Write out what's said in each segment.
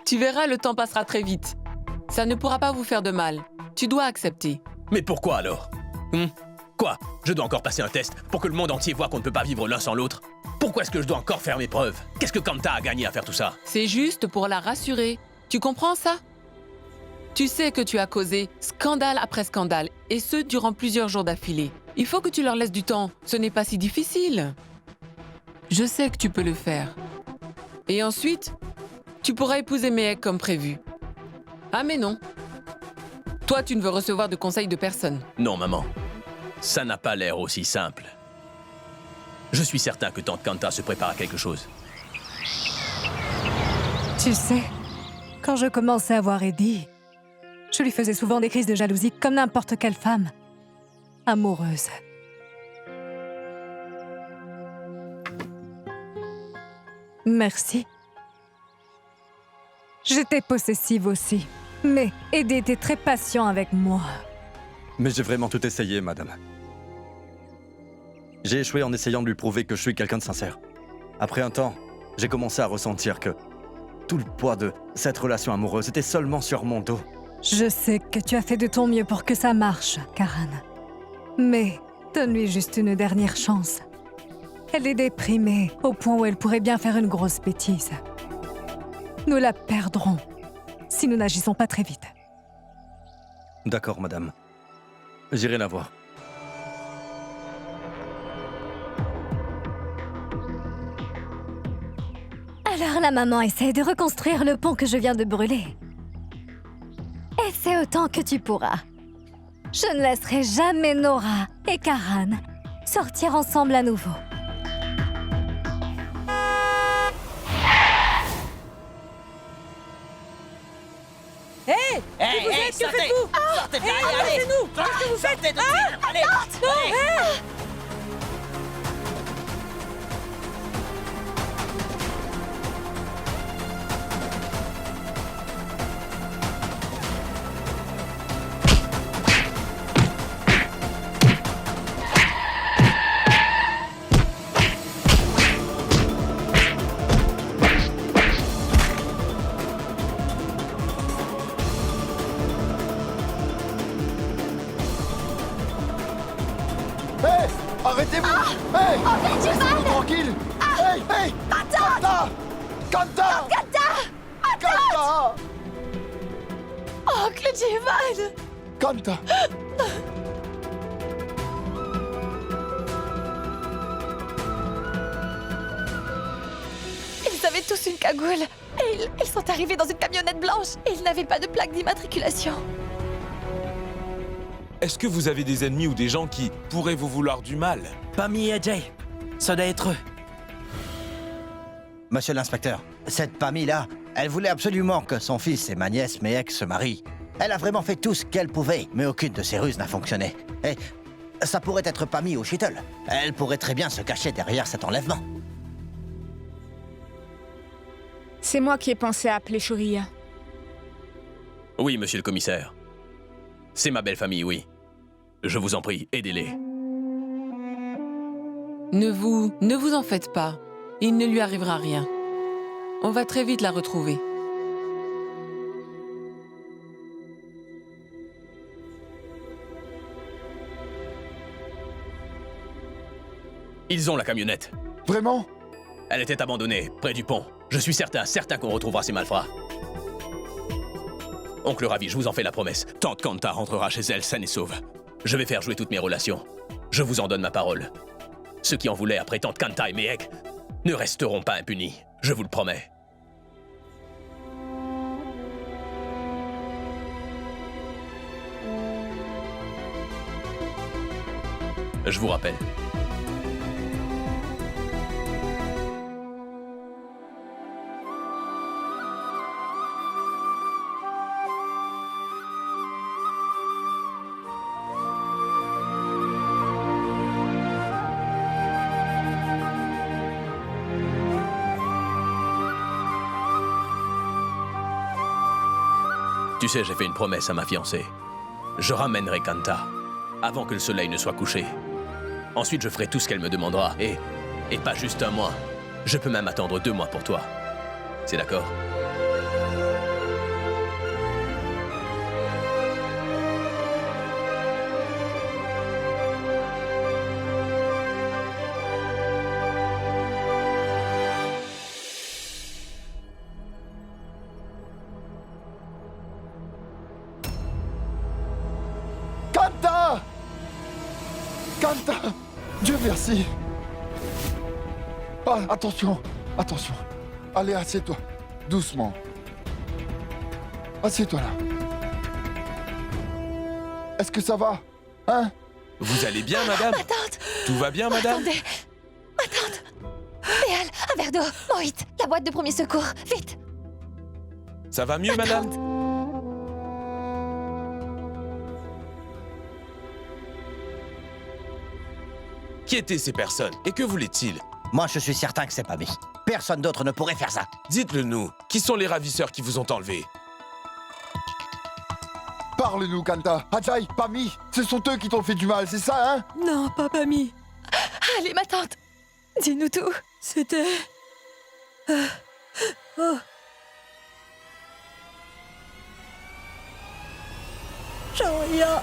Tu verras, le temps passera très vite. Ça ne pourra pas vous faire de mal. Tu dois accepter. Mais pourquoi alors? Quoi? Je dois encore passer un test pour que le monde entier voit qu'on ne peut pas vivre l'un sans l'autre? Pourquoi est-ce que je dois encore faire mes preuves? Qu'est-ce que Kanta a gagné à faire tout ça? C'est juste pour la rassurer. Tu comprends ça? Tu sais que tu as causé scandale après scandale, et ce, durant plusieurs jours d'affilée. Il faut que tu leur laisses du temps. Ce n'est pas si difficile. Je sais que tu peux le faire. Et ensuite, tu pourras épouser Mehek comme prévu. Ah mais non. Toi, tu ne veux recevoir de conseils de personne. Non, maman. Ça n'a pas l'air aussi simple. Je suis certain que tante Kanta se prépare à quelque chose. Tu sais, quand je commençais à voir Eddie, je lui faisais souvent des crises de jalousie comme n'importe quelle femme amoureuse. Merci. J'étais possessive aussi, mais Eddie était très patient avec moi. Mais j'ai vraiment tout essayé, madame. J'ai échoué en essayant de lui prouver que je suis quelqu'un de sincère. Après un temps, j'ai commencé à ressentir que tout le poids de cette relation amoureuse était seulement sur mon dos. Je sais que tu as fait de ton mieux pour que ça marche, Karan. Mais donne-lui juste une dernière chance. Elle est déprimée, au point où elle pourrait bien faire une grosse bêtise. Nous la perdrons, si nous n'agissons pas très vite. D'accord, madame. J'irai la voir. Alors la maman essaie de reconstruire le pont que je viens de brûler. Essaie autant que tu pourras. Je ne laisserai jamais Nora et Karan sortir ensemble à nouveau. Hé, qui vous êtes? Que faites-vous? Sortez de derrière, allez! Laissez-nous! Qu'est-ce que vous faites? Sortez de tir, allez! Allez! Hé! Arrêtez-vous! Hé! Laissez-nous tranquille! Hé! Hé! Kanta! Kanta! Kanta! Oncle Jivan! Kanta! Ils avaient tous une cagoule. Et ils sont arrivés dans une camionnette blanche. Et ils n'avaient pas de plaque d'immatriculation. Est-ce que vous avez des ennemis ou des gens qui pourraient vous vouloir du mal? Pammy et Jay, ça doit être eux. Monsieur l'inspecteur, cette Pammy-là, elle voulait absolument que son fils et ma nièce Mehek se marient. Elle a vraiment fait tout ce qu'elle pouvait, mais aucune de ses ruses n'a fonctionné. Et ça pourrait être Pammy ou Shittle. Elle pourrait très bien se cacher derrière cet enlèvement. C'est moi qui ai pensé à appeler Shuriya. Oui, monsieur le commissaire. C'est ma belle famille, oui. Je vous en prie, aidez-les. Ne vous en faites pas. Il ne lui arrivera rien. On va très vite la retrouver. Ils ont la camionnette. Vraiment? Elle était abandonnée, près du pont. Je suis certain qu'on retrouvera ces malfrats. Oncle Ravi, je vous en fais la promesse. Tante Kanta rentrera chez elle saine et sauve. Je vais faire jouer toutes mes relations. Je vous en donne ma parole. Ceux qui en voulaient après tante Kanta et Mehek ne resteront pas impunis. Je vous le promets. Je vous rappelle. Tu sais, j'ai fait une promesse à ma fiancée. Je ramènerai Kanta, avant que le soleil ne soit couché. Ensuite, je ferai tout ce qu'elle me demandera, et pas juste un mois. Je peux même attendre 2 mois pour toi. C'est d'accord? Kanta! Dieu merci! Ah, attention! Attention! Allez, assieds-toi. Doucement. Assieds-toi là. Est-ce que ça va? Hein? Vous allez bien, madame? Ma tante! Tout va bien, madame? Attendez! Ma tante! Béal, un verre d'eau! Mohit, la boîte de premier secours, vite! Ça va mieux, madame? Qui étaient ces personnes? Et que voulaient-ils? Moi, je suis certain que c'est Pami. Personne d'autre ne pourrait faire ça. Dites-le nous. Qui sont les ravisseurs qui vous ont enlevé? Parle-nous, Kanta. Ajay, Pami, ce sont eux qui t'ont fait du mal, c'est ça, hein? Non, pas Pami. Allez, ma tante! Dis-nous tout. C'était... Shoria.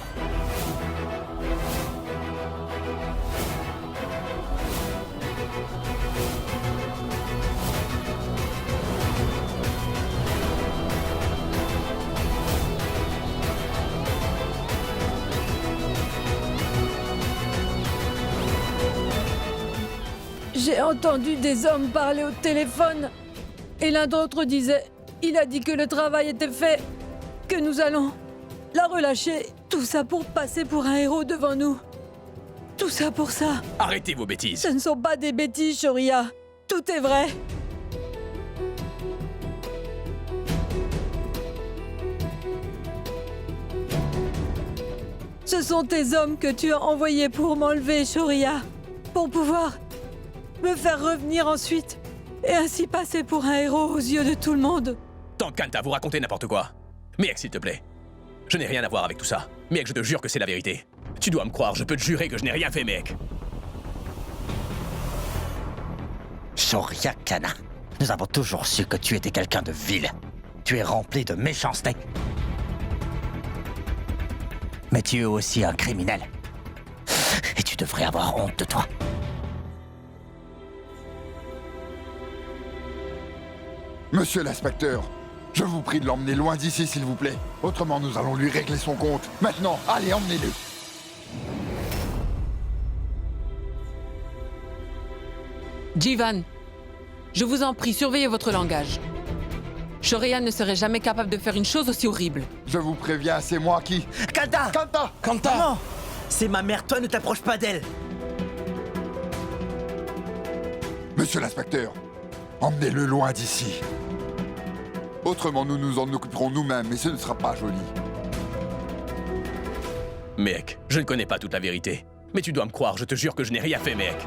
J'ai entendu des hommes parler au téléphone. Et l'un d'entre eux disait... Il a dit que le travail était fait. Que nous allons la relâcher. Tout ça pour passer pour un héros devant nous. Tout ça pour ça. Arrêtez vos bêtises. Ce ne sont pas des bêtises, Shoria. Tout est vrai. Ce sont tes hommes que tu as envoyés pour m'enlever, Shoria. Pour pouvoir me faire revenir ensuite. Et ainsi passer pour un héros aux yeux de tout le monde. Tante Kanta, vous racontez n'importe quoi. Mec, s'il te plaît. Je n'ai rien à voir avec tout ça. Mec, je te jure que c'est la vérité. Tu dois me croire, je peux te jurer que je n'ai rien fait, mec. Shoria Kana, nous avons toujours su que tu étais quelqu'un de vil. Tu es rempli de méchanceté. Mais tu es aussi un criminel. Et tu devrais avoir honte de toi. Monsieur l'inspecteur, je vous prie de l'emmener loin d'ici, s'il vous plaît. Autrement, nous allons lui régler son compte. Maintenant, allez, emmenez-le. Jivan, je vous en prie, surveillez votre langage. Shoria ne serait jamais capable de faire une chose aussi horrible. Je vous préviens, c'est moi qui... Kanta! Kanta! Kanta! Non! C'est ma mère, toi ne t'approche pas d'elle! Monsieur l'inspecteur, emmenez-le loin d'ici. Autrement, nous nous en occuperons nous-mêmes, et ce ne sera pas joli. Mec, je ne connais pas toute la vérité. Mais tu dois me croire, je te jure que je n'ai rien fait, mec.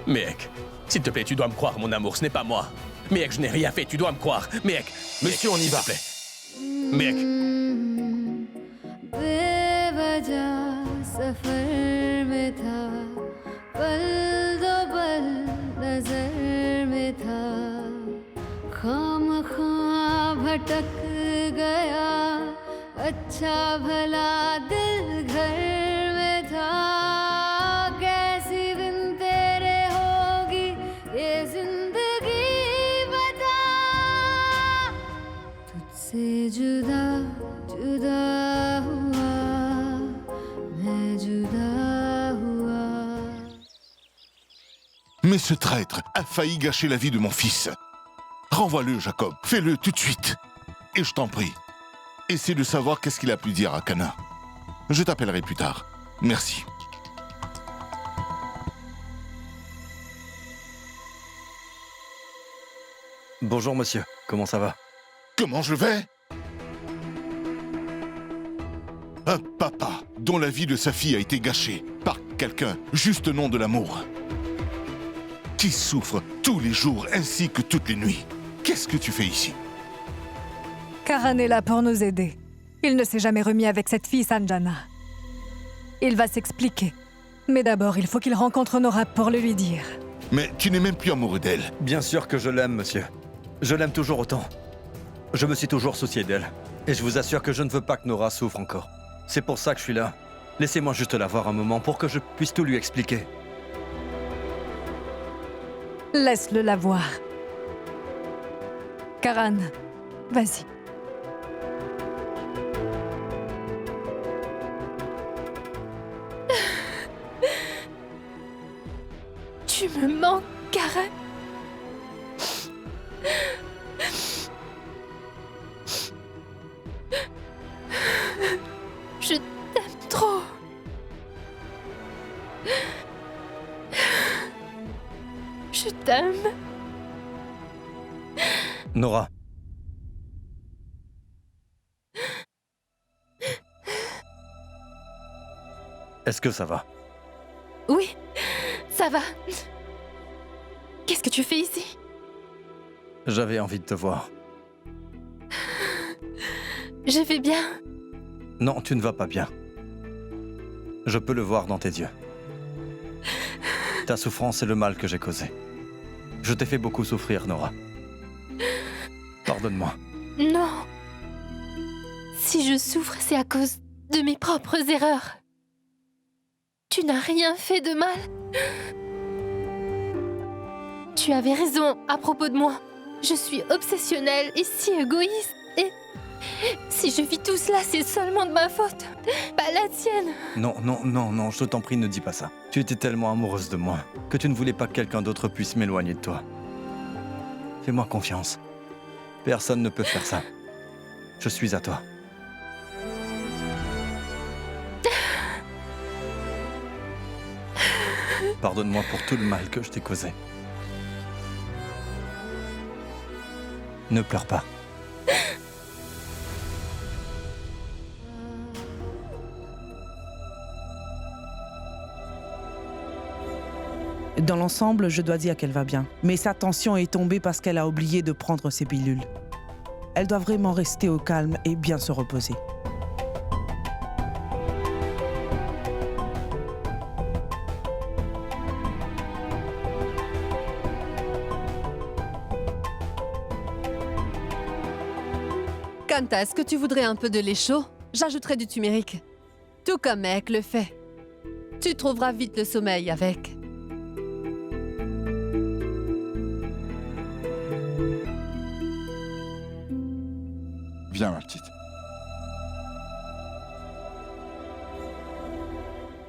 Mec, s'il te plaît, tu dois me croire, mon amour, ce n'est pas moi. Mec, je n'ai rien fait, tu dois me croire. Mec, Monsieur, on y va. S'il te plaît. Mec. भटक गया अच्छा भला दिल घर में था कैसी दिन तेरे होगी ये जिंदगी बता तुझसे जुदा जुदा हुआ मैं जुदा हुआ. Mais ce traître a failli gâcher la vie de mon fils. Renvoie-le, Jacob. Fais-le tout de suite. Et je t'en prie, essaie de savoir qu'est-ce qu'il a pu dire à Kana. Je t'appellerai plus tard. Merci. Bonjour, monsieur. Comment ça va? Comment je vais? Un papa dont la vie de sa fille a été gâchée par quelqu'un juste au nom de l'amour. Qui souffre tous les jours ainsi que toutes les nuits. Qu'est-ce que tu fais ici? Karan est là pour nous aider. Il ne s'est jamais remis avec cette fille, Sanjana. Il va s'expliquer. Mais d'abord, il faut qu'il rencontre Nora pour le lui dire. Mais tu n'es même plus amoureux d'elle. Bien sûr que je l'aime, monsieur. Je l'aime toujours autant. Je me suis toujours soucié d'elle. Et je vous assure que je ne veux pas que Nora souffre encore. C'est pour ça que je suis là. Laissez-moi juste la voir un moment pour que je puisse tout lui expliquer. Laisse-le la voir. Karan, vas-y. me manques, Karen. Je t'aime trop. Je t'aime. Nora. Est-ce que ça va? Oui, ça va. Qu'est-ce que tu fais ici? J'avais envie de te voir. Je vais bien. Non, tu ne vas pas bien. Je peux le voir dans tes yeux. Ta souffrance est le mal que j'ai causé. Je t'ai fait beaucoup souffrir, Nora. Pardonne-moi. Non. Si je souffre, c'est à cause de mes propres erreurs. Tu n'as rien fait de mal. Tu avais raison à propos de moi. Je suis obsessionnelle et si égoïste. Et si je vis tout cela, c'est seulement de ma faute, pas la tienne. Non, non, non, non, je t'en prie, ne dis pas ça. Tu étais tellement amoureuse de moi que tu ne voulais pas que quelqu'un d'autre puisse m'éloigner de toi. Fais-moi confiance. Personne ne peut faire ça. Je suis à toi. Pardonne-moi pour tout le mal que je t'ai causé. Ne pleure pas. Dans l'ensemble, je dois dire qu'elle va bien. Mais sa tension est tombée parce qu'elle a oublié de prendre ses pilules. Elle doit vraiment rester au calme et bien se reposer. Kanta, est-ce que tu voudrais un peu de lait chaud? J'ajouterai du turmeric. Tout comme Mehek le fait. Tu trouveras vite le sommeil avec. Viens, ma petite.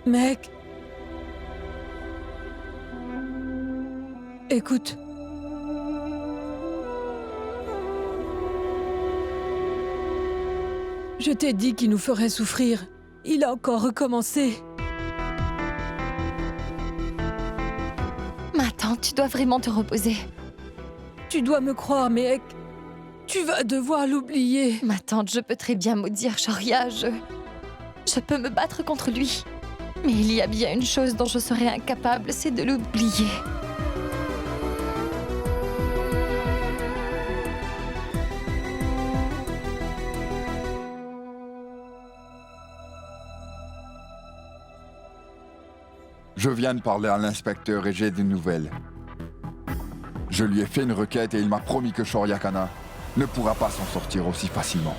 Mehek. Écoute. Je t'ai dit qu'il nous ferait souffrir. Il a encore recommencé. Ma tante, tu dois vraiment te reposer. Tu dois me croire, Mehek. Tu vas devoir l'oublier. Ma tante, je peux très bien maudire Shoria. Je peux me battre contre lui. Mais il y a bien une chose dont je serais incapable, c'est de l'oublier. Je viens de parler à l'inspecteur et j'ai des nouvelles. Je lui ai fait une requête et il m'a promis que Shoria Kana ne pourra pas s'en sortir aussi facilement.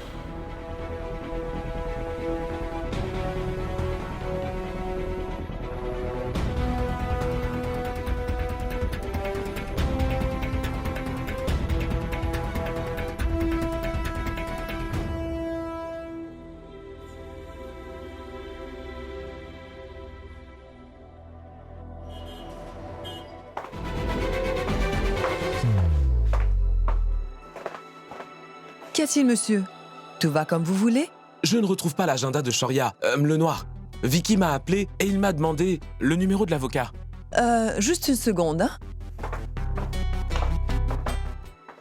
Qu'y a-t-il, monsieur? Tout va comme vous voulez? Je ne retrouve pas l'agenda de Shoria, le noir. Vicky m'a appelé et il m'a demandé le numéro de l'avocat. Juste une seconde, hein?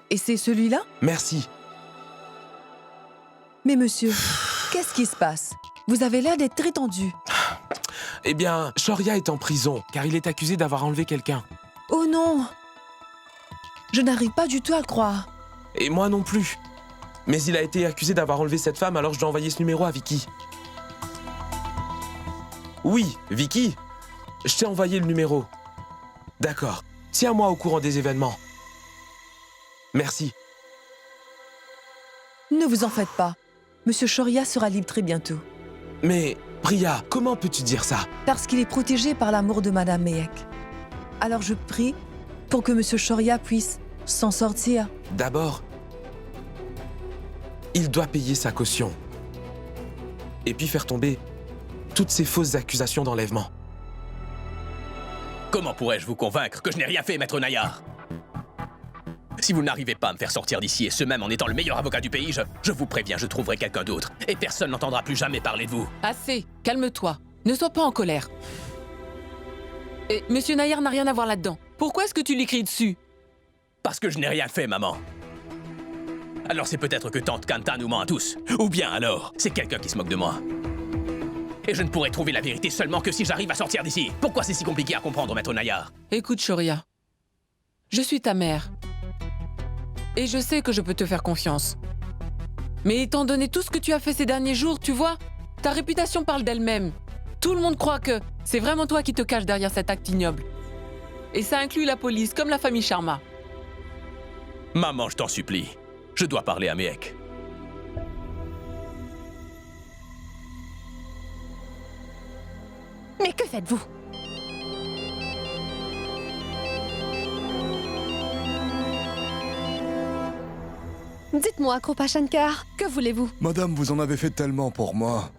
Et c'est celui-là? Merci. Mais monsieur, qu'est-ce qui se passe? Vous avez l'air d'être très tendu. Eh bien, Shoria est en prison, car il est accusé d'avoir enlevé quelqu'un. Oh non! Je n'arrive pas du tout à le croire. Et moi non plus. Mais il a été accusé d'avoir enlevé cette femme, alors je dois envoyer ce numéro à Vicky. Oui, Vicky, je t'ai envoyé le numéro. D'accord. Tiens-moi au courant des événements. Merci. Ne vous en faites pas. Monsieur Shoria sera libre très bientôt. Mais, Priya, comment peux-tu dire ça? Parce qu'il est protégé par l'amour de Madame Mehek. Alors je prie pour que Monsieur Shoria puisse s'en sortir. D'abord, il doit payer sa caution. Et puis faire tomber toutes ces fausses accusations d'enlèvement. Comment pourrais-je vous convaincre que je n'ai rien fait, maître Nayar? Si vous n'arrivez pas à me faire sortir d'ici, et ce même en étant le meilleur avocat du pays, je vous préviens, je trouverai quelqu'un d'autre. Et personne n'entendra plus jamais parler de vous. Assez, calme-toi. Ne sois pas en colère. Et Monsieur Nayar n'a rien à voir là-dedans. Pourquoi est-ce que tu lui cries dessus? Parce que je n'ai rien fait, maman. Alors c'est peut-être que Tante Kanta nous ment à tous. Ou bien alors, c'est quelqu'un qui se moque de moi. Et je ne pourrai trouver la vérité seulement que si j'arrive à sortir d'ici. Pourquoi c'est si compliqué à comprendre, maître Nayar? Écoute, Shoria. Je suis ta mère. Et je sais que je peux te faire confiance. Mais étant donné tout ce que tu as fait ces derniers jours, tu vois, ta réputation parle d'elle-même. Tout le monde croit que c'est vraiment toi qui te caches derrière cet acte ignoble. Et ça inclut la police, comme la famille Sharma. Maman, je t'en supplie. Je dois parler à Mehek. Mais que faites-vous? Dites-moi, Krupa Shankar, que voulez-vous? Madame, vous en avez fait tellement pour moi.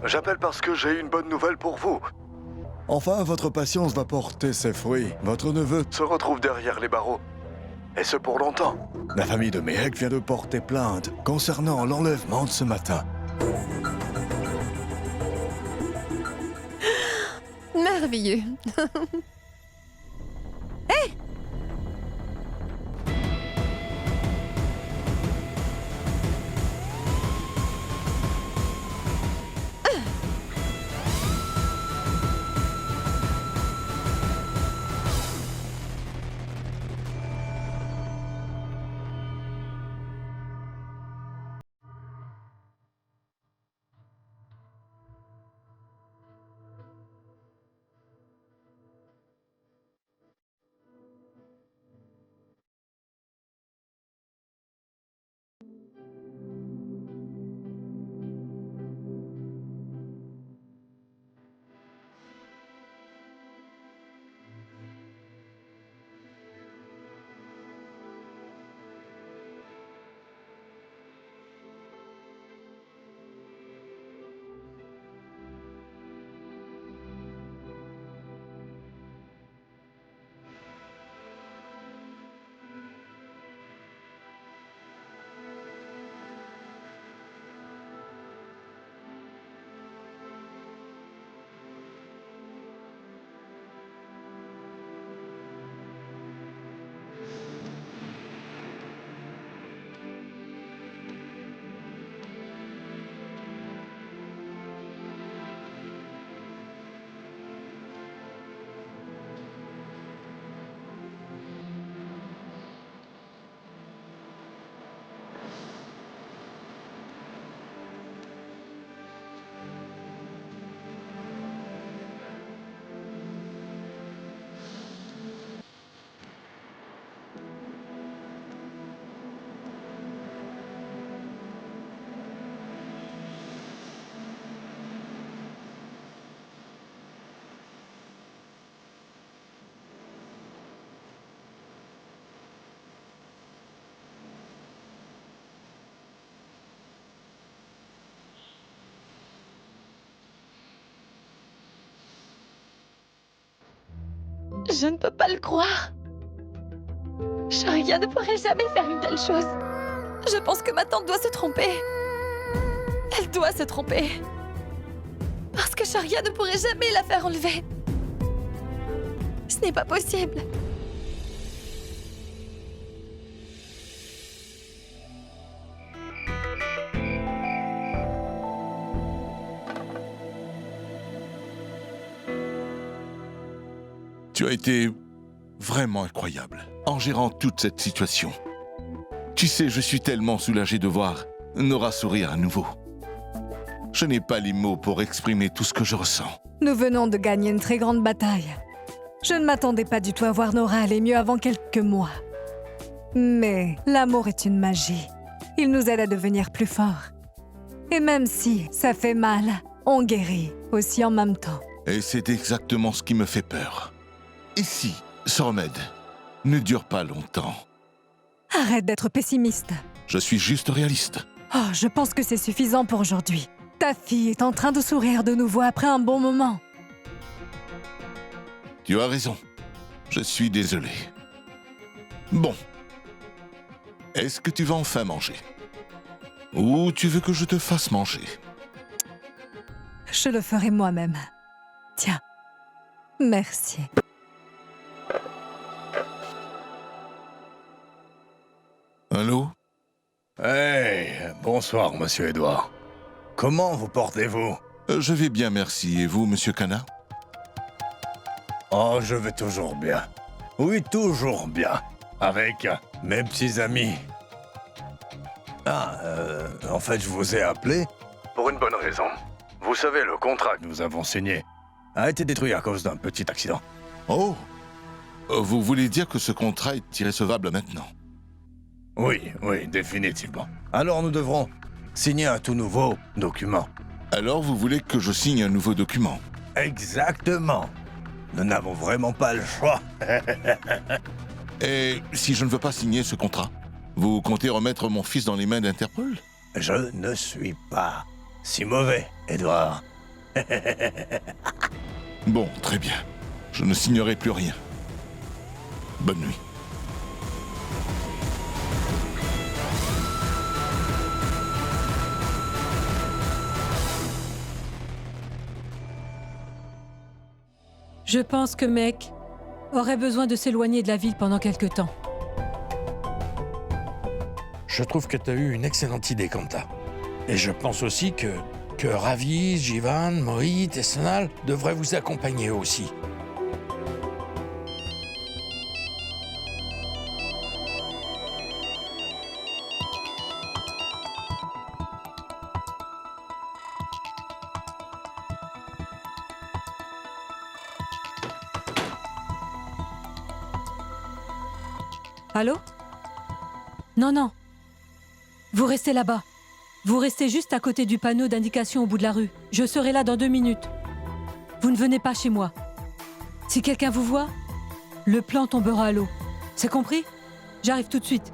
J'appelle parce que j'ai une bonne nouvelle pour vous. Enfin, votre patience va porter ses fruits. Votre neveu se retrouve derrière les barreaux. Et ce pour longtemps. La famille de Mehek vient de porter plainte concernant l'enlèvement de ce matin. Merveilleux. Hé! Je ne peux pas le croire. Sharia ne pourrait jamais faire une telle chose. Je pense que ma tante doit se tromper. Elle doit se tromper. Parce que Sharia ne pourrait jamais la faire enlever. Ce n'est pas possible. Tu as été vraiment incroyable en gérant toute cette situation. Tu sais, je suis tellement soulagé de voir Nora sourire à nouveau. Je n'ai pas les mots pour exprimer tout ce que je ressens. Nous venons de gagner une très grande bataille. Je ne m'attendais pas du tout à voir Nora aller mieux avant quelques mois. Mais l'amour est une magie. Il nous aide à devenir plus forts. Et même si ça fait mal, on guérit aussi en même temps. Et c'est exactement ce qui me fait peur. Et si ce remède ne dure pas longtemps? Arrête d'être pessimiste. Je suis juste réaliste. Oh, je pense que c'est suffisant pour aujourd'hui. Ta fille est en train de sourire de nouveau après un bon moment. Tu as raison. Je suis désolé. Bon. Est-ce que tu vas enfin manger? Ou tu veux que je te fasse manger? Je le ferai moi-même. Tiens. Merci. Allô? Hey, bonsoir, monsieur Edouard. Comment vous portez-vous? Je vais bien, merci. Et vous, monsieur Kana? Oh, je vais toujours bien. Oui, toujours bien. Avec mes petits amis. En fait, je vous ai appelé pour une bonne raison. Vous savez, le contrat que nous avons signé a été détruit à cause d'un petit accident. Oh! Vous voulez dire que ce contrat est irrécevable maintenant? Oui, définitivement. Alors nous devrons signer un tout nouveau document. Alors vous voulez que je signe un nouveau document? Exactement. Nous n'avons vraiment pas le choix. Et si je ne veux pas signer ce contrat, vous comptez remettre mon fils dans les mains d'Interpol? Je ne suis pas si mauvais, Edouard. Bon, très bien. Je ne signerai plus rien. Bonne nuit. Je pense que Mehek aurait besoin de s'éloigner de la ville pendant quelque temps. Je trouve que tu as eu une excellente idée, Kanta. Et je pense aussi que Ravi, Jivan, Mohit et Sonal devraient vous accompagner aussi. Allô? Non. Vous restez là-bas. Vous restez juste à côté du panneau d'indication au bout de la rue. Je serai là dans 2 minutes. Vous ne venez pas chez moi. Si quelqu'un vous voit, le plan tombera à l'eau. C'est compris? J'arrive tout de suite.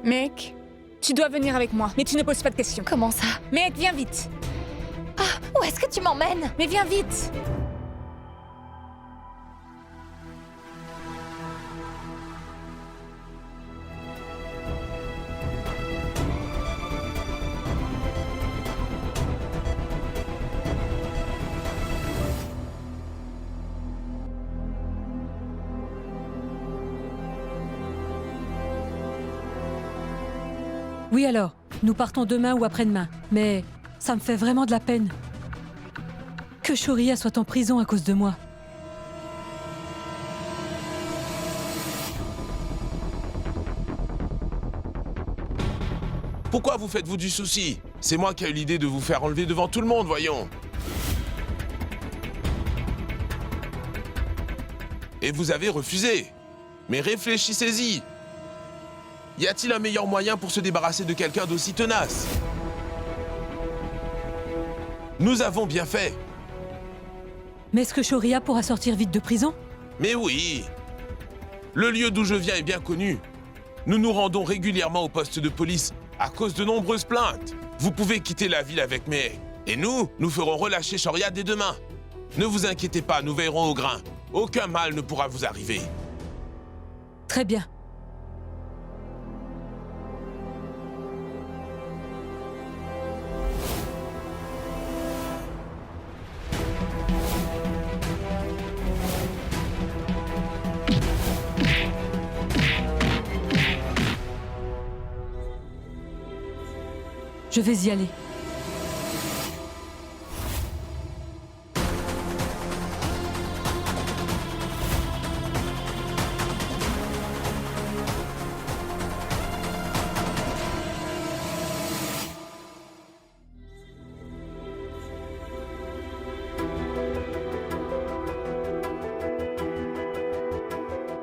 Mehek, tu dois venir avec moi, mais tu ne poses pas de questions. Comment ça? Mehek, viens vite. Ah, où est-ce que tu m'emmènes? Mais viens vite. Oui alors, nous partons demain ou après-demain. Mais ça me fait vraiment de la peine. Que Shoria soit en prison à cause de moi. Pourquoi vous faites-vous du souci? C'est moi qui ai eu l'idée de vous faire enlever devant tout le monde, voyons. Et vous avez refusé. Mais réfléchissez-y. Y a-t-il un meilleur moyen pour se débarrasser de quelqu'un d'aussi tenace? Nous avons bien fait. Mais est-ce que Shoria pourra sortir vite de prison? Mais oui. Le lieu d'où je viens est bien connu. Nous nous rendons régulièrement au poste de police à cause de nombreuses plaintes. Vous pouvez quitter la ville avec Mehek. Et nous ferons relâcher Shoria dès demain. Ne vous inquiétez pas, nous veillerons au grain. Aucun mal ne pourra vous arriver. Très bien. Je vais y aller.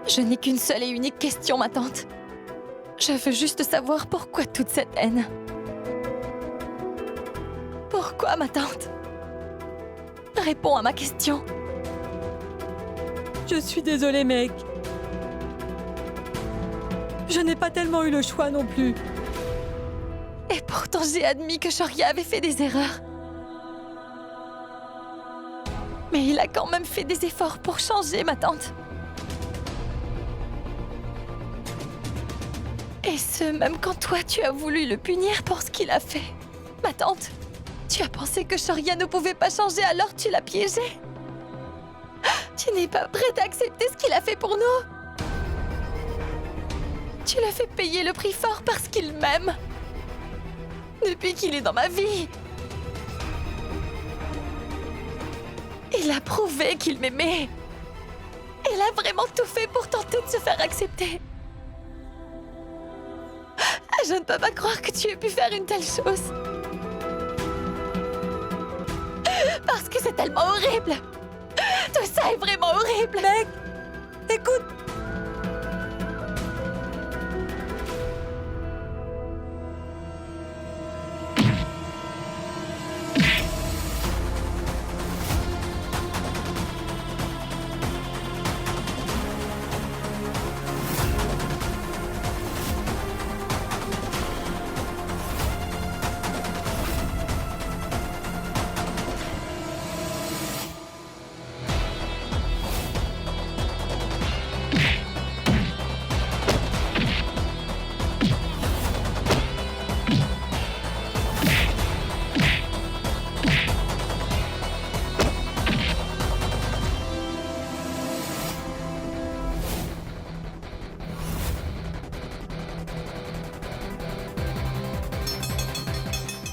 Je n'ai qu'une seule et unique question, ma tante. Je veux juste savoir pourquoi toute cette haine. Pourquoi, ma tante? Réponds à ma question. Je suis désolée, mec. Je n'ai pas tellement eu le choix non plus. Et pourtant, j'ai admis que Shoria avait fait des erreurs. Mais il a quand même fait des efforts pour changer, ma tante. Et ce, même quand toi, tu as voulu le punir pour ce qu'il a fait. Ma tante, tu as pensé que Shoria ne pouvait pas changer, alors tu l'as piégé. Tu n'es pas prête à accepter ce qu'il a fait pour nous. Tu l'as fait payer le prix fort parce qu'il m'aime. Depuis qu'il est dans ma vie. Il a prouvé qu'il m'aimait. Il a vraiment tout fait pour tenter de se faire accepter. Je ne peux pas croire que tu aies pu faire une telle chose. Parce que c'est tellement horrible. Tout ça est vraiment horrible. Mec, écoute.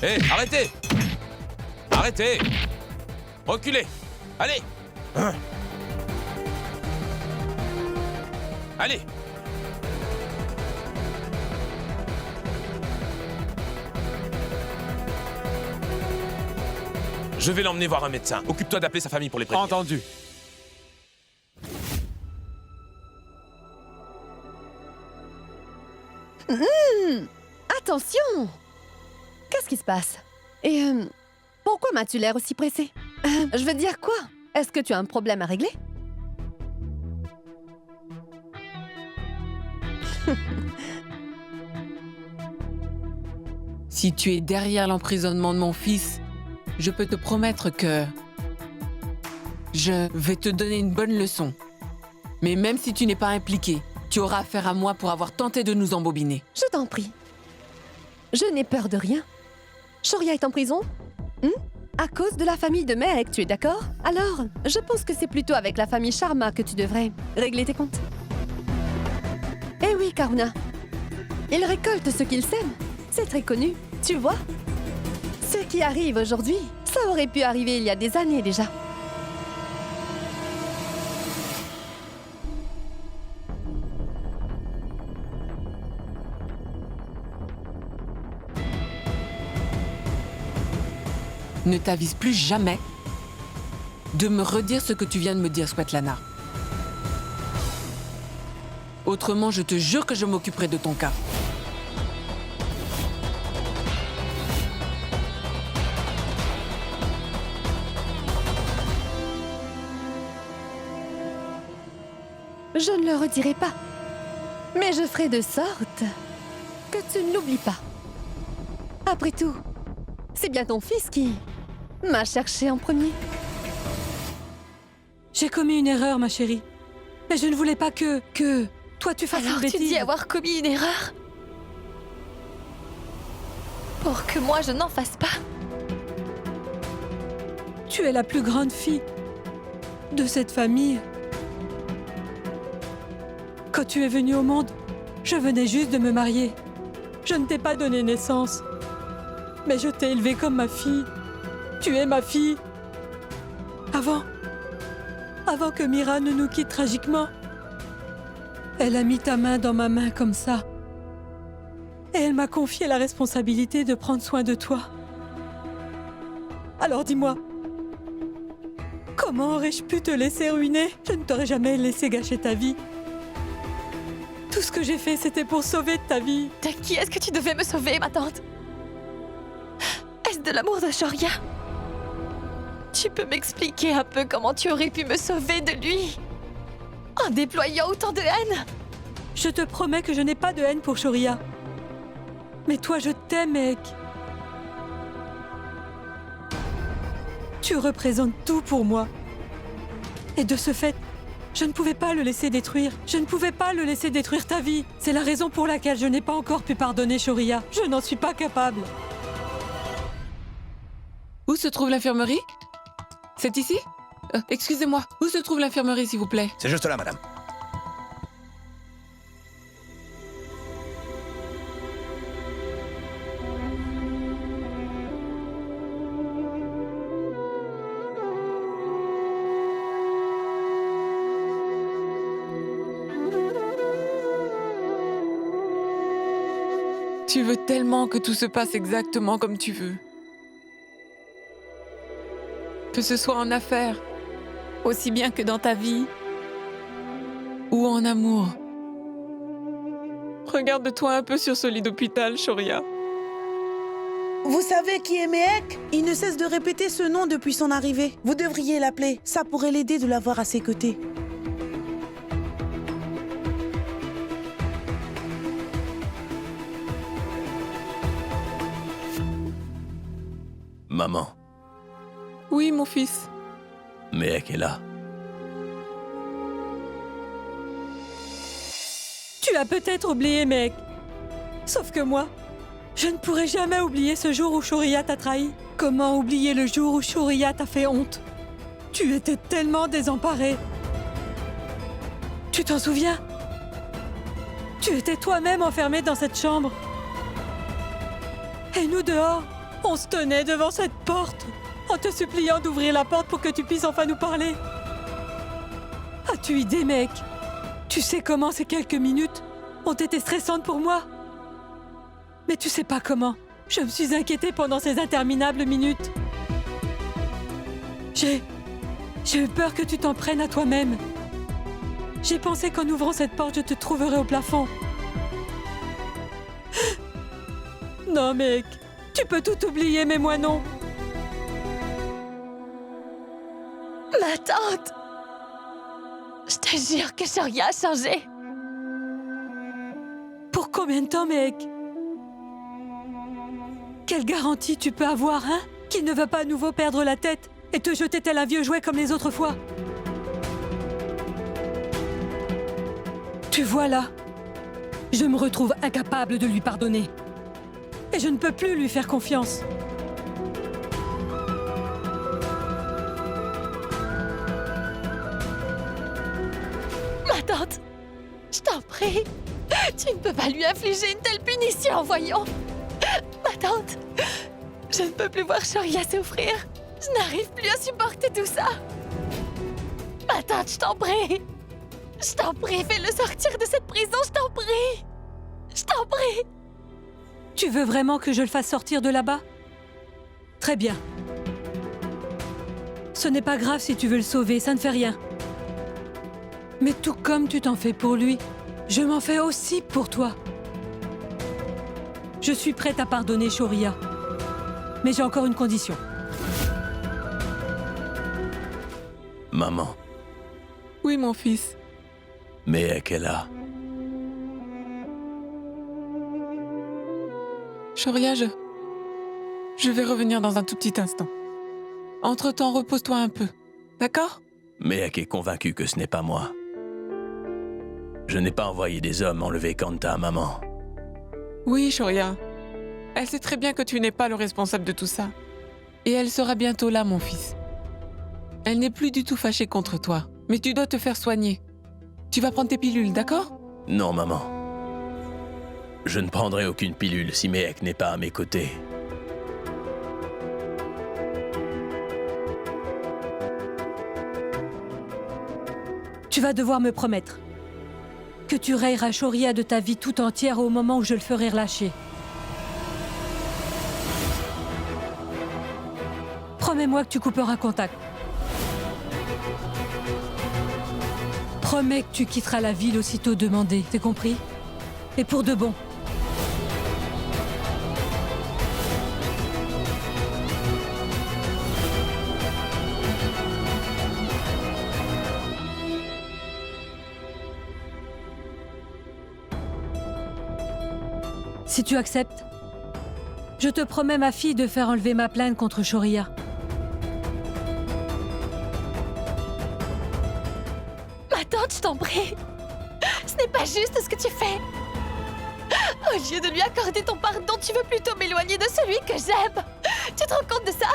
Hé, arrêtez! Arrêtez! Reculez! Allez! Allez! Je vais l'emmener voir un médecin. Occupe-toi d'appeler sa famille pour les prévenir. Entendu. Attention! Qu'est-ce qui se passe? Et pourquoi m'as-tu l'air aussi pressé? Je veux dire quoi? Est-ce que tu as un problème à régler? Si tu es derrière l'emprisonnement de mon fils, je peux te promettre que je vais te donner une bonne leçon. Mais même si tu n'es pas impliqué, tu auras affaire à moi pour avoir tenté de nous embobiner. Je t'en prie. Je n'ai peur de rien. Shoria est en prison? À cause de la famille de Mehek, tu es d'accord? Alors, je pense que c'est plutôt avec la famille Sharma que tu devrais régler tes comptes. Eh oui, Karuna. Ils récoltent ce qu'ils sèment. C'est très connu, tu vois? Ce qui arrive aujourd'hui, ça aurait pu arriver il y a des années déjà. Ne t'avise plus jamais de me redire ce que tu viens de me dire, Svetlana. Autrement, je te jure que je m'occuperai de ton cas. Je ne le redirai pas. Mais je ferai de sorte que tu ne l'oublies pas. Après tout, c'est bien ton fils qui m'a cherché en premier. J'ai commis une erreur, ma chérie. Mais je ne voulais pas que toi tu fasses Alors une bêtise. tu dis avoir commis une erreur? Pour que moi je n'en fasse pas? Tu es la plus grande fille de cette famille. Quand tu es venue au monde, je venais juste de me marier. Je ne t'ai pas donné naissance. Mais je t'ai élevée comme ma fille. Tu es ma fille. Avant que Mira ne nous quitte tragiquement, elle a mis ta main dans ma main comme ça. Et elle m'a confié la responsabilité de prendre soin de toi. Alors dis-moi, comment aurais-je pu te laisser ruiner? Je ne t'aurais jamais laissé gâcher ta vie. Tout ce que j'ai fait, c'était pour sauver ta vie. De qui est-ce que tu devais me sauver, ma tante? Est-ce de l'amour de Shoria? Tu peux m'expliquer un peu comment tu aurais pu me sauver de lui? En déployant autant de haine? Je te promets que je n'ai pas de haine pour Shoria. Mais toi, je t'aime, mec. Tu représentes tout pour moi. Et de ce fait, je ne pouvais pas le laisser détruire. Je ne pouvais pas le laisser détruire ta vie. C'est la raison pour laquelle je n'ai pas encore pu pardonner Shoria. Je n'en suis pas capable. Où se trouve l'infirmerie? C'est ici? Excusez-moi, où se trouve l'infirmerie, s'il vous plaît? C'est juste là, madame. Tu veux tellement que tout se passe exactement comme tu veux. Que ce soit en affaires, aussi bien que dans ta vie, ou en amour. Regarde-toi un peu sur ce lit d'hôpital, Shoria. Vous savez qui est Mehek? Il ne cesse de répéter ce nom depuis son arrivée. Vous devriez l'appeler. Ça pourrait l'aider de l'avoir à ses côtés. Maman, Oui, mon fils. Mehek est là. Tu as peut-être oublié, mec. Sauf que moi, je ne pourrai jamais oublier ce jour où Shoria t'a trahi. Comment oublier le jour où Shoria t'a fait honte? Tu étais tellement désemparé. Tu t'en souviens? Tu étais toi-même enfermé dans cette chambre. Et nous dehors, on se tenait devant cette porte, en te suppliant d'ouvrir la porte pour que tu puisses enfin nous parler. As-tu idée, mec? Tu sais comment ces quelques minutes ont été stressantes pour moi? Mais tu sais pas comment. Je me suis inquiétée pendant ces interminables minutes. J'ai eu peur que tu t'en prennes à toi-même. J'ai pensé qu'en ouvrant cette porte, je te trouverais au plafond. Non, mec. Tu peux tout oublier, mais moi non. Ma tante! Je te jure que Shoria a changé. Pour combien de temps, mec? Quelle garantie tu peux avoir, hein? Qu'il ne va pas à nouveau perdre la tête et te jeter tel un vieux jouet comme les autres fois? Tu vois là, je me retrouve incapable de lui pardonner. Et je ne peux plus lui faire confiance. Ma tante, je t'en prie, tu ne peux pas lui infliger une telle punition, voyons. Ma tante, je ne peux plus voir Shoria souffrir. Je n'arrive plus à supporter tout ça. Ma tante, je t'en prie. Je t'en prie, fais-le sortir de cette prison, je t'en prie. Je t'en prie. Tu veux vraiment que je le fasse sortir de là-bas? Très bien. Ce n'est pas grave si tu veux le sauver, ça ne fait rien. Mais tout comme tu t'en fais pour lui, je m'en fais aussi pour toi. Je suis prête à pardonner Shoria. Mais j'ai encore une condition. Maman, Oui, mon fils. Mehek est là. Shoria, je vais revenir dans un tout petit instant. Entre-temps, repose-toi un peu. D'accord? Mehek est convaincu que ce n'est pas moi. Je n'ai pas envoyé des hommes enlever Kanta, maman. Oui, Shoria. Elle sait très bien que tu n'es pas le responsable de tout ça. Et elle sera bientôt là, mon fils. Elle n'est plus du tout fâchée contre toi. Mais tu dois te faire soigner. Tu vas prendre tes pilules, d'accord? Non, maman. Je ne prendrai aucune pilule si Mehek n'est pas à mes côtés. Tu vas devoir me promettre que tu rayeras Shoria de ta vie tout entière au moment où je le ferai relâcher. Promets-moi que tu couperas contact. Promets que tu quitteras la ville aussitôt demandé, t'es compris? Et pour de bon. Si tu acceptes, je te promets, ma fille, de faire enlever ma plainte contre Shoria. Ma tante, je t'en prie. Ce n'est pas juste ce que tu fais. Au lieu de lui accorder ton pardon, tu veux plutôt m'éloigner de celui que j'aime. Tu te rends compte de ça?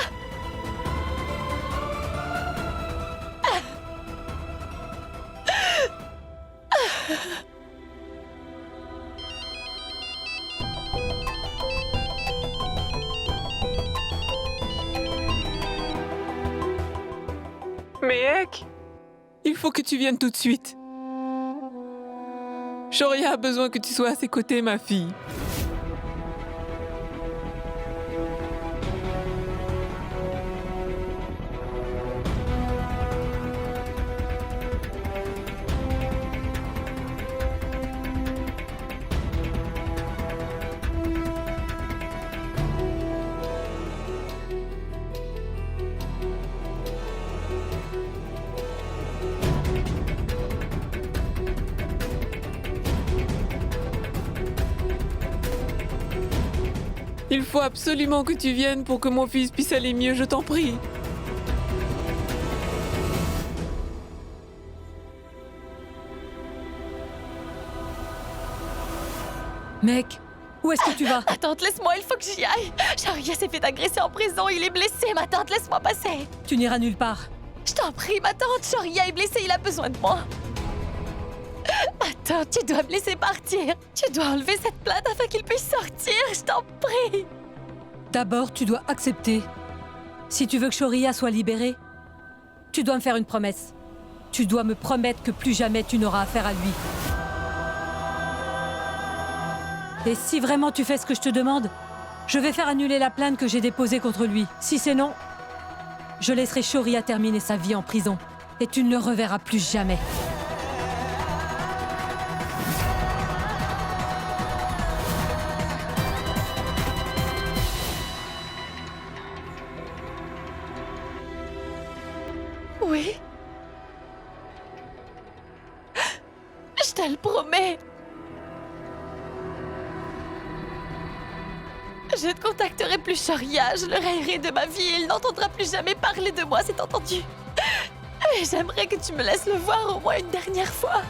Mehek, il faut que tu viennes tout de suite. Shoria a besoin que tu sois à ses côtés, ma fille. Il faut absolument que tu viennes pour que mon fils puisse aller mieux, je t'en prie. Mec, où est-ce que tu vas? Ma tante, laisse-moi, il faut que j'y aille. Shoria s'est fait agresser en prison, il est blessé. Ma tante, laisse-moi passer. Tu n'iras nulle part. Je t'en prie, ma tante, Shoria est blessé, il a besoin de moi. Ma tante, tu dois me laisser partir. Tu dois enlever cette plainte afin qu'il puisse sortir, je t'en prie. D'abord, tu dois accepter. Si tu veux que Shoria soit libérée, tu dois me faire une promesse. Tu dois me promettre que plus jamais tu n'auras affaire à lui. Et si vraiment tu fais ce que je te demande, je vais faire annuler la plainte que j'ai déposée contre lui. Si c'est non, je laisserai Shoria terminer sa vie en prison. Et tu ne le reverras plus jamais. Oui. Je te le promets. Je ne contacterai plus Shoria, je le rayerai de ma vie et il n'entendra plus jamais parler de moi, c'est entendu. Mais j'aimerais que tu me laisses le voir au moins une dernière fois.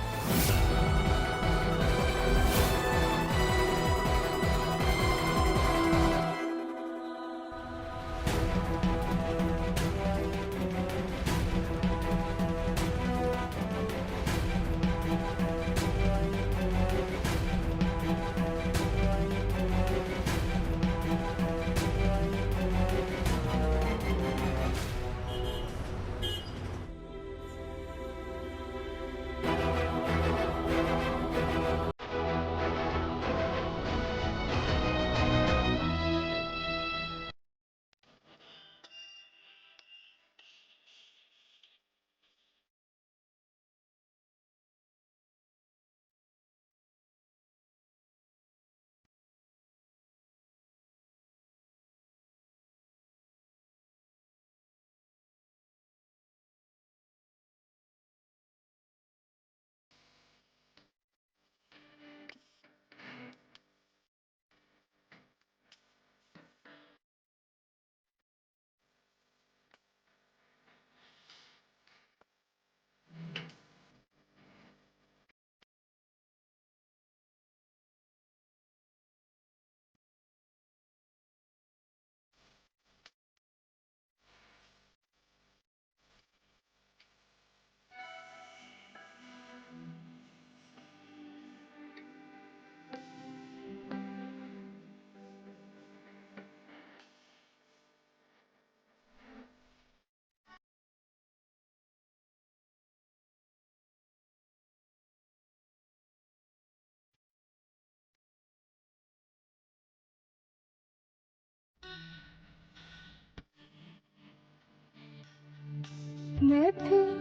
मैं फिर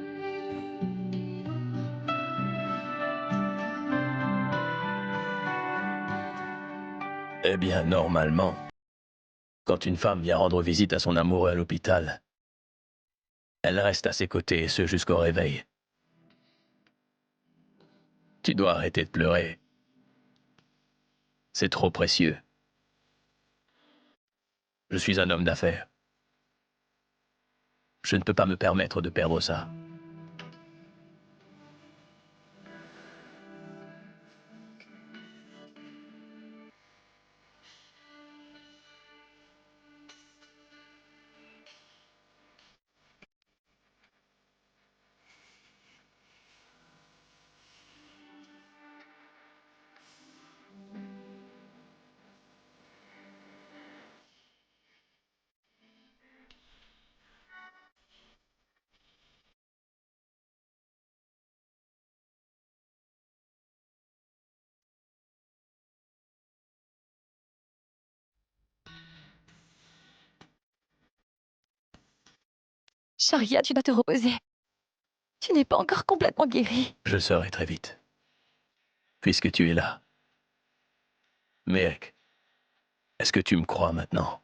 Eh bien, normalement, quand une femme vient rendre visite à son amoureux à l'hôpital, elle reste à ses côtés, et ce jusqu'au réveil. Tu dois arrêter de pleurer. C'est trop précieux. Je suis un homme d'affaires. Je ne peux pas me permettre de perdre ça. Sharia, tu dois te reposer. Tu n'es pas encore complètement guérie. Je le serai très vite. Puisque tu es là. Mehek, est-ce que tu me crois maintenant?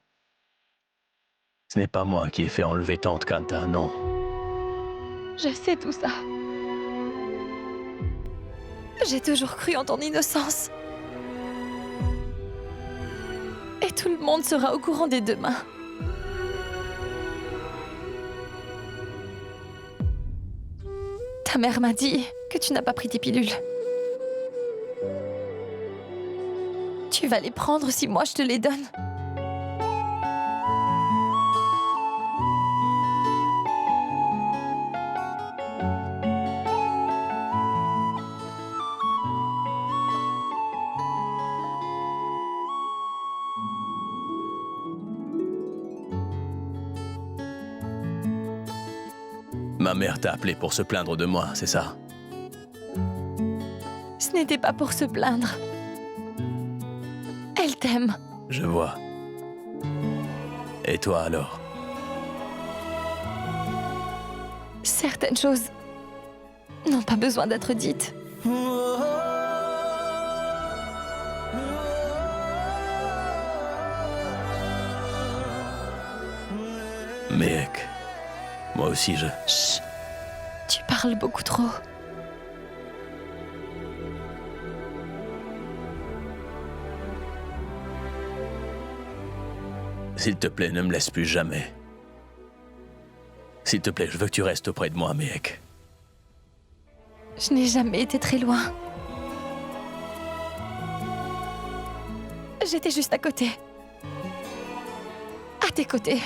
Ce n'est pas moi qui ai fait enlever Tante Kanta, non. Je sais tout ça. J'ai toujours cru en ton innocence. Et tout le monde sera au courant dès demain. Ta mère m'a dit que tu n'as pas pris tes pilules. Tu vas les prendre si moi je te les donne. Ma mère t'a appelé pour se plaindre de moi, c'est ça? Ce n'était pas pour se plaindre. Elle t'aime. Je vois. Et toi alors? Certaines choses n'ont pas besoin d'être dites. Mehek, moi aussi je... Chut. Tu parles beaucoup trop. S'il te plaît, ne me laisse plus jamais. S'il te plaît, je veux que tu restes auprès de moi, Mehek. Je n'ai jamais été très loin. J'étais juste à côté. À tes côtés.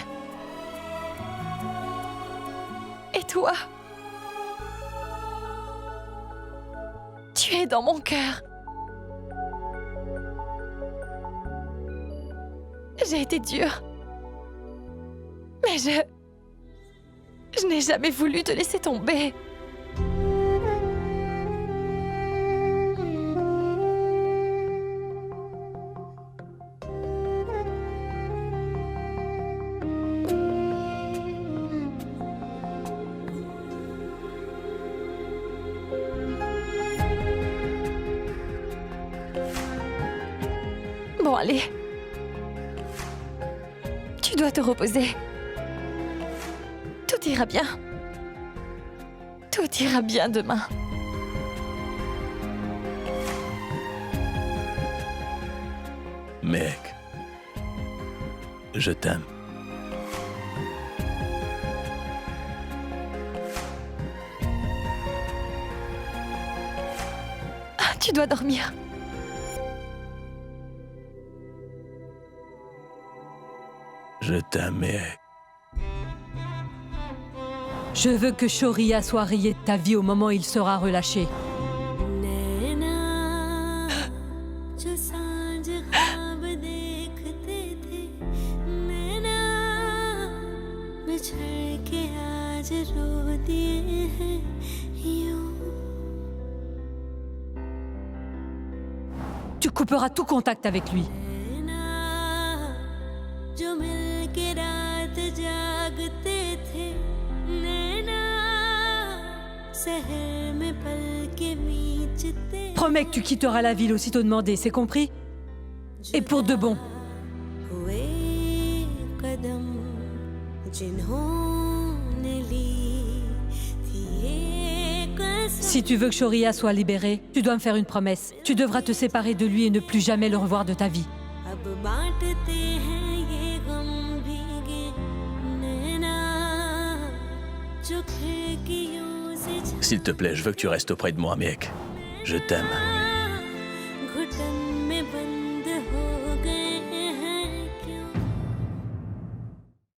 Et toi? Tu es dans mon cœur. J'ai été dure. Mais je n'ai jamais voulu te laisser tomber. Bon, allez. Tu dois te reposer. Tout ira bien. Tout ira bien demain. Mehek, je t'aime. Ah, tu dois dormir. Je t'aime, Mehek. Je veux que Sharia soit rayé de ta vie au moment où il sera relâché. Tu couperas tout contact avec lui. जो मिलके रात जागते थे नैना Promets que tu quitteras la ville aussitôt demandé, c'est compris? Et pour de bon. Si tu veux que Shoria soit libéré, tu dois me faire une promesse. Tu devras te séparer de lui et ne plus jamais le revoir de ta vie. S'il te plaît, je veux que tu restes auprès de moi, mec. Je t'aime.